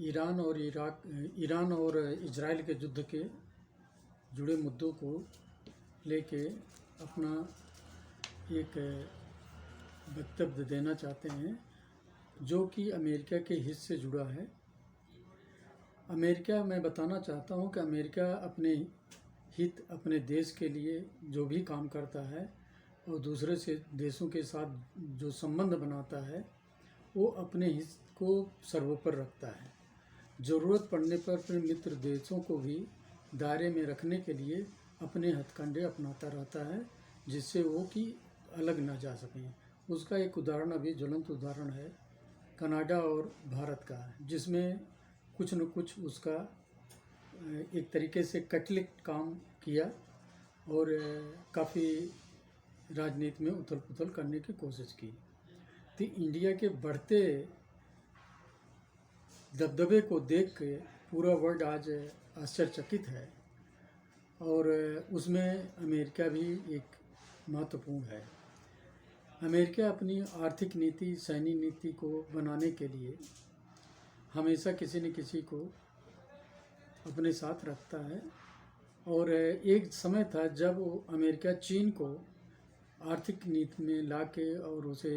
Iran और Israel के युद्ध के जुड़े मुद्दों को लेके अपना एक वक्तव्य देना चाहते हैं जो कि अमेरिका के हित से जुड़ा है। मैं बताना चाहता हूं कि अमेरिका अपने हित, अपने देश के लिए जो भी काम करता है और दूसरे से देशों के साथ जो संबंध बनाता है वो अपने हित को सर्वोपरि रखता है। ज़रूरत पड़ने पर अपने मित्र देशों को भी दायरे में रखने के लिए अपने हथकंडे अपनाता रहता है जिससे वो कि अलग ना जा सकें। उसका एक उदाहरण, अभी ज्वलंत उदाहरण है कनाडा और भारत का, जिसमें कुछ न कुछ उसका एक तरीके से कैटलिक काम किया और काफ़ी राजनीति में उथल पुथल करने की कोशिश की। तो इंडिया के बढ़ते दबदबे को देख के पूरा वर्ल्ड आज आश्चर्यचकित है और उसमें अमेरिका भी एक महत्वपूर्ण है। अमेरिका अपनी आर्थिक नीति, सैन्य नीति को बनाने के लिए हमेशा किसी न किसी को अपने साथ रखता है और एक समय था जब अमेरिका चीन को आर्थिक नीति में लाके और उसे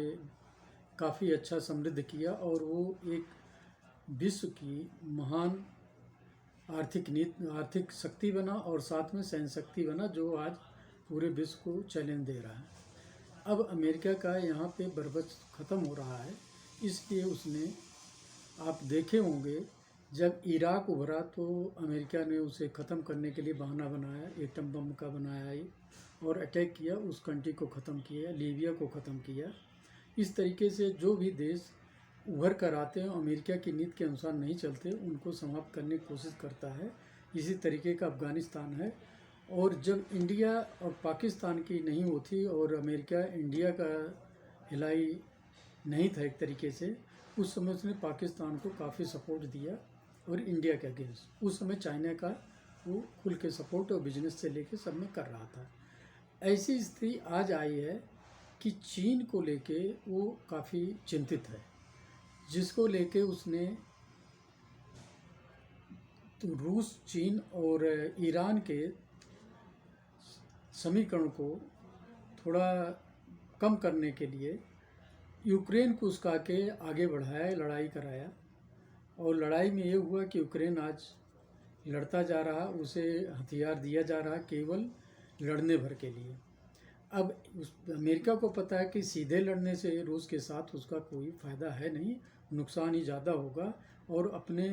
काफ़ी अच्छा समृद्ध किया और वो एक विश्व की महान आर्थिक शक्ति बना और साथ में सैन्य शक्ति बना जो आज पूरे विश्व को चैलेंज दे रहा है। अब अमेरिका का यहाँ पे बरबस ख़त्म हो रहा है, इसलिए उसने, आप देखे होंगे जब इराक उभरा तो अमेरिका ने उसे ख़त्म करने के लिए बहाना बनाया, एटम बम का बनाया और अटैक किया, उस कंट्री को ख़त्म किया, लीबिया को ख़त्म किया। इस तरीके से जो भी देश उभर कर आते हैं अमेरिका की नीति के अनुसार नहीं चलते, उनको समाप्त करने की कोशिश करता है। इसी तरीके का अफ़गानिस्तान है। और जब इंडिया और पाकिस्तान की नहीं होती और अमेरिका इंडिया का हिलाई नहीं था एक तरीके से, उस समय उसने पाकिस्तान को काफ़ी सपोर्ट दिया और इंडिया के अगेंस्ट उस समय चाइना का वो खुल के सपोर्ट और बिजनेस से लेके सब में कर रहा था। ऐसी स्थिति आज आई है कि चीन को लेके वो काफ़ी चिंतित है, जिसको लेके उसने तो रूस, चीन और ईरान के समीकरण को थोड़ा कम करने के लिए यूक्रेन को उसका के आगे बढ़ाया, लड़ाई कराया और लड़ाई में ये हुआ कि यूक्रेन आज लड़ता जा रहा, उसे हथियार दिया जा रहा केवल लड़ने भर के लिए। अब अमेरिका को पता है कि सीधे लड़ने से रूस के साथ उसका कोई फ़ायदा है नहीं, नुकसान ही ज़्यादा होगा और अपने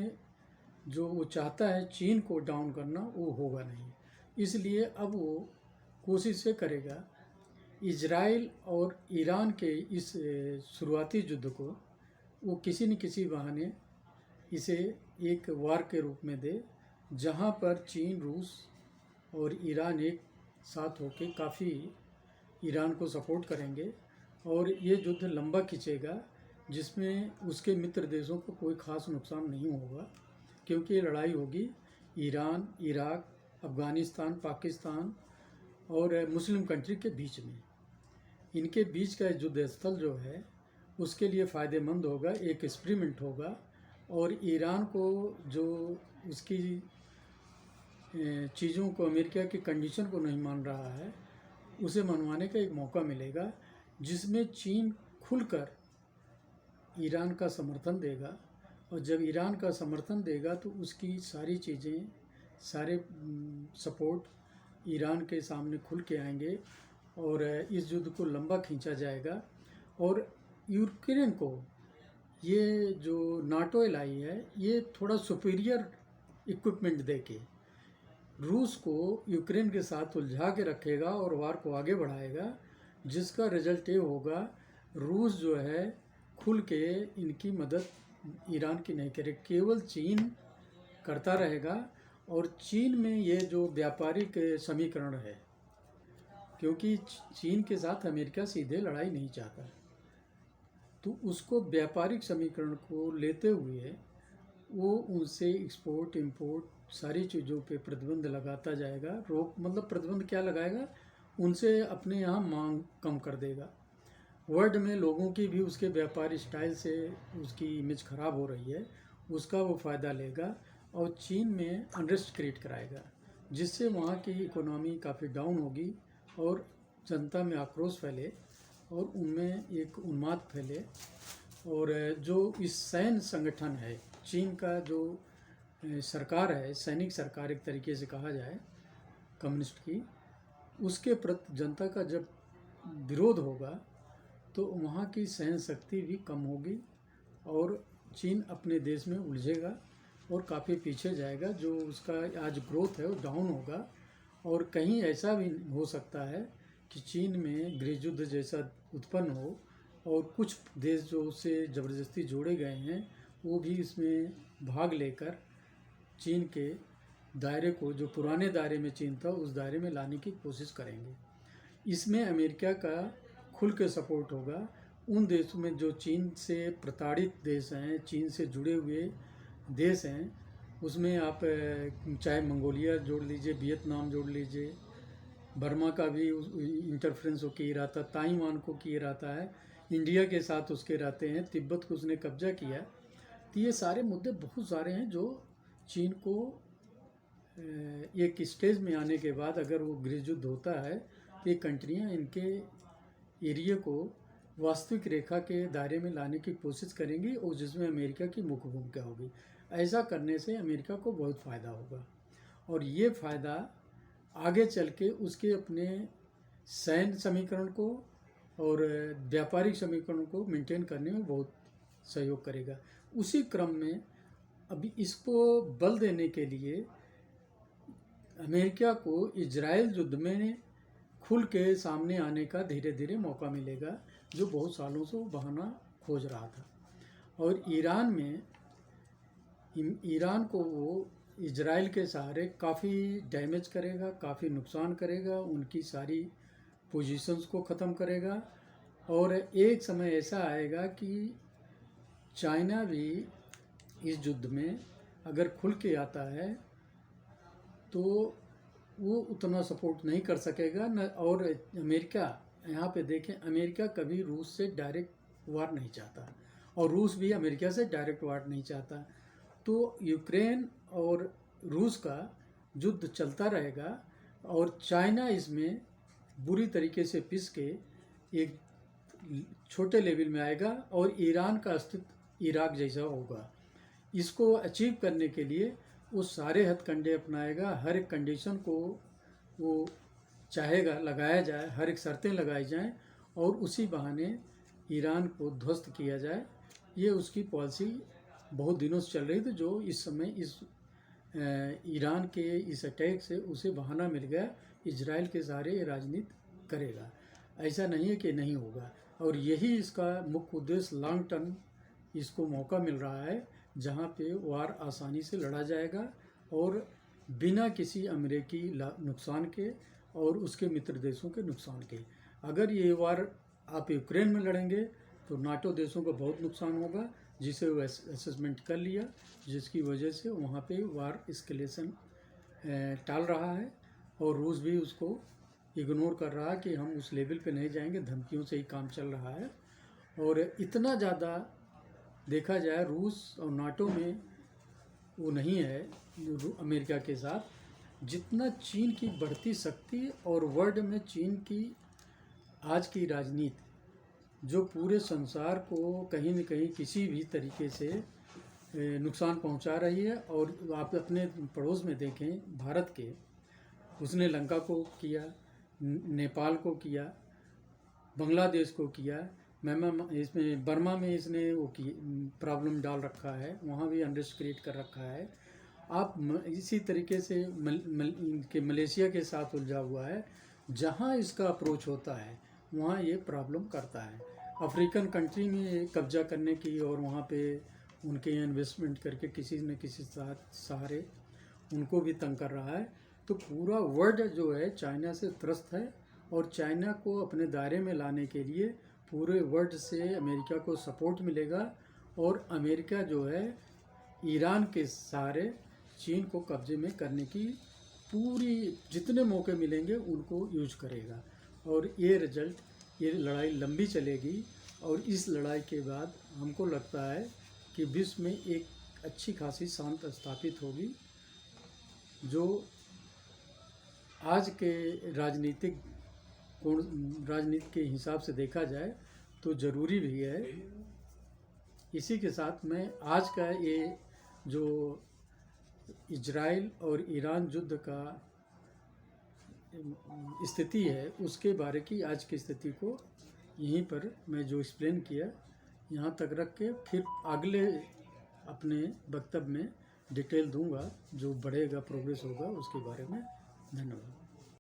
जो वो चाहता है चीन को डाउन करना वो होगा नहीं। इसलिए अब वो कोशिश से करेगा इजराइल और ईरान के इस शुरुआती युद्ध को वो किसी न किसी बहाने इसे एक वार के रूप में दे, जहाँ पर चीन, रूस और ईरान एक साथ होके काफ़ी ईरान को सपोर्ट करेंगे और ये युद्ध लंबा खिंचेगा जिसमें उसके मित्र देशों को कोई ख़ास नुकसान नहीं होगा, क्योंकि ये लड़ाई होगी ईरान, इराक, अफ़गानिस्तान, पाकिस्तान और मुस्लिम कंट्री के बीच में। इनके बीच का युद्ध स्थल जो है उसके लिए फ़ायदेमंद होगा, एक एक्सपेरिमेंट होगा और ईरान को जो उसकी चीज़ों को, अमेरिका की कंडीशन को नहीं मान रहा है, उसे मनवाने का एक मौका मिलेगा जिसमें चीन खुलकर ईरान का समर्थन देगा और जब ईरान का समर्थन देगा तो उसकी सारी चीज़ें, सारे सपोर्ट ईरान के सामने खुल के आएंगे और इस युद्ध को लंबा खींचा जाएगा। और यूक्रेन को ये जो नाटो लाई है ये थोड़ा सुपीरियर इक्विपमेंट देके रूस को यूक्रेन के साथ उलझा के रखेगा और वार को आगे बढ़ाएगा, जिसका रिजल्ट ये होगा रूस जो है खुल के इनकी मदद ईरान की नहीं करे, केवल चीन करता रहेगा। और चीन में ये जो व्यापारिक समीकरण है, क्योंकि चीन के साथ अमेरिका सीधे लड़ाई नहीं चाहता, तो उसको व्यापारिक समीकरण को लेते हुए वो उनसे एक्सपोर्ट, इंपोर्ट सारी चीज़ों पे प्रतिबंध लगाता जाएगा। रोक मतलब प्रतिबंध क्या लगाएगा, उनसे अपने यहाँ मांग कम कर देगा। वर्ल्ड में लोगों की भी उसके व्यापार स्टाइल से उसकी इमेज ख़राब हो रही है, उसका वो फ़ायदा लेगा और चीन में अनरेस्ट क्रिएट कराएगा, जिससे वहाँ की इकोनॉमी काफ़ी डाउन होगी और जनता में आक्रोश फैले और उनमें एक उन्माद फैले। और जो इस सैन्य संगठन है चीन का, जो सरकार है, सैनिक सरकार एक तरीके से कहा जाए कम्युनिस्ट की, उसके प्रति जनता का जब विरोध होगा तो वहाँ की सहन शक्ति भी कम होगी और चीन अपने देश में उलझेगा और काफ़ी पीछे जाएगा। जो उसका आज ग्रोथ है वो डाउन होगा और कहीं ऐसा भी हो सकता है कि चीन में गृह युद्ध जैसा उत्पन्न हो और कुछ देश जो उससे ज़बरदस्ती जोड़े गए हैं वो भी इसमें भाग लेकर चीन के दायरे को, जो पुराने दायरे में चीन था, उस दायरे में लाने की कोशिश करेंगे। इसमें अमेरिका का खुल के सपोर्ट होगा। उन देशों में जो चीन से प्रताड़ित देश हैं, चीन से जुड़े हुए देश हैं, उसमें आप चाहे मंगोलिया जोड़ लीजिए, वियतनाम जोड़ लीजिए, बर्मा का भी इंटरफ्रेंस वो किए रहता, ताइवान को किए रहता है, इंडिया के साथ उसके रहते हैं, तिब्बत को उसने कब्जा किया। तो ये सारे मुद्दे बहुत सारे हैं जो चीन को एक स्टेज में आने के बाद अगर वो गृह युद्ध होता है तो ये कंट्रियाँ इनके एरिया को वास्तविक रेखा के दायरे में लाने की कोशिश करेंगी और जिसमें अमेरिका की मुख्य भूमिका होगी। ऐसा करने से अमेरिका को बहुत फ़ायदा होगा और ये फ़ायदा आगे चल के उसके अपने सैन्य समीकरण को और व्यापारिक समीकरण को मेंटेन करने में बहुत सहयोग करेगा। उसी क्रम में अभी इसको बल देने के लिए अमेरिका को इजराइल युद्ध में खुल के सामने आने का धीरे धीरे मौका मिलेगा, जो बहुत सालों से वो बहाना खोज रहा था। और ईरान को वो इजराइल के सहारे काफ़ी डैमेज करेगा, काफ़ी नुकसान करेगा, उनकी सारी पोजीशंस को ख़त्म करेगा। और एक समय ऐसा आएगा कि चाइना भी इस युद्ध में अगर खुल के आता है तो वो उतना सपोर्ट नहीं कर सकेगा न। और अमेरिका, यहाँ पे देखें, अमेरिका कभी रूस से डायरेक्ट वार नहीं चाहता और रूस भी अमेरिका से डायरेक्ट वार नहीं चाहता। तो यूक्रेन और रूस का युद्ध चलता रहेगा और चाइना इसमें बुरी तरीके से पिस के एक छोटे लेवल में आएगा और ईरान का अस्तित्व इराक जैसा होगा। इसको अचीव करने के लिए वो सारे हथकंडे अपनाएगा, हर एक कंडीशन को वो चाहेगा लगाया जाए, हर एक शर्तें लगाई जाएं और उसी बहाने ईरान को ध्वस्त किया जाए। ये उसकी पॉलिसी बहुत दिनों से चल रही थी, जो इस समय इस ईरान के इस अटैक से उसे बहाना मिल गया, इजराइल के सहारे राजनीति करेगा। ऐसा नहीं है कि नहीं होगा और यही इसका मुख्य उद्देश्य, लॉन्ग टर्म इसको मौका मिल रहा है जहाँ पे वार आसानी से लड़ा जाएगा और बिना किसी अमेरिकी नुकसान के और उसके मित्र देशों के नुकसान के। अगर ये वार आप यूक्रेन में लड़ेंगे तो नाटो देशों को बहुत नुकसान होगा, जिसे वो असेसमेंट कर लिया, जिसकी वजह से वहाँ पे वार एस्केलेशन टाल रहा है और रूस भी उसको इग्नोर कर रहा है कि हम उस लेवल पे नहीं जाएंगे, धमकियों से ही काम चल रहा है। और इतना ज़्यादा देखा जाए रूस और नाटो में वो नहीं है अमेरिका के साथ, जितना चीन की बढ़ती शक्ति और वर्ल्ड में चीन की आज की राजनीति जो पूरे संसार को कहीं न कहीं किसी भी तरीके से नुकसान पहुंचा रही है। और आप अपने पड़ोस में देखें, भारत के, उसने लंका को किया, नेपाल को किया, बांग्लादेश को किया, इसमें बर्मा में इसने वो की प्रॉब्लम डाल रखा है, वहाँ भी अनरेस्ट क्रिएट कर रखा है। आप इसी तरीके से मलेशिया के साथ उलझा हुआ है, जहाँ इसका अप्रोच होता है वहाँ ये प्रॉब्लम करता है। अफ्रीकन कंट्री में कब्जा करने की और वहाँ पे उनके इन्वेस्टमेंट करके किसी न किसी सहारे उनको भी तंग कर रहा है। तो पूरा वर्ल्ड जो है चाइना से त्रस्त है और चाइना को अपने दायरे में लाने के लिए पूरे वर्ल्ड से अमेरिका को सपोर्ट मिलेगा और अमेरिका जो है ईरान के सहारे चीन को कब्जे में करने की पूरी जितने मौके मिलेंगे उनको यूज करेगा। और ये लड़ाई लंबी चलेगी और इस लड़ाई के बाद हमको लगता है कि विश्व में एक अच्छी खासी शांत स्थापित होगी, जो आज के राजनीति के हिसाब से देखा जाए तो ज़रूरी भी है। इसी के साथ मैं आज का ये जो इजराइल और ईरान युद्ध का स्थिति है उसके बारे की आज की स्थिति को यहीं पर मैं जो एक्सप्लेन किया यहाँ तक रख के फिर अगले अपने वक्तव्य में डिटेल दूंगा, जो बढ़ेगा प्रोग्रेस होगा उसके बारे में। धन्यवाद।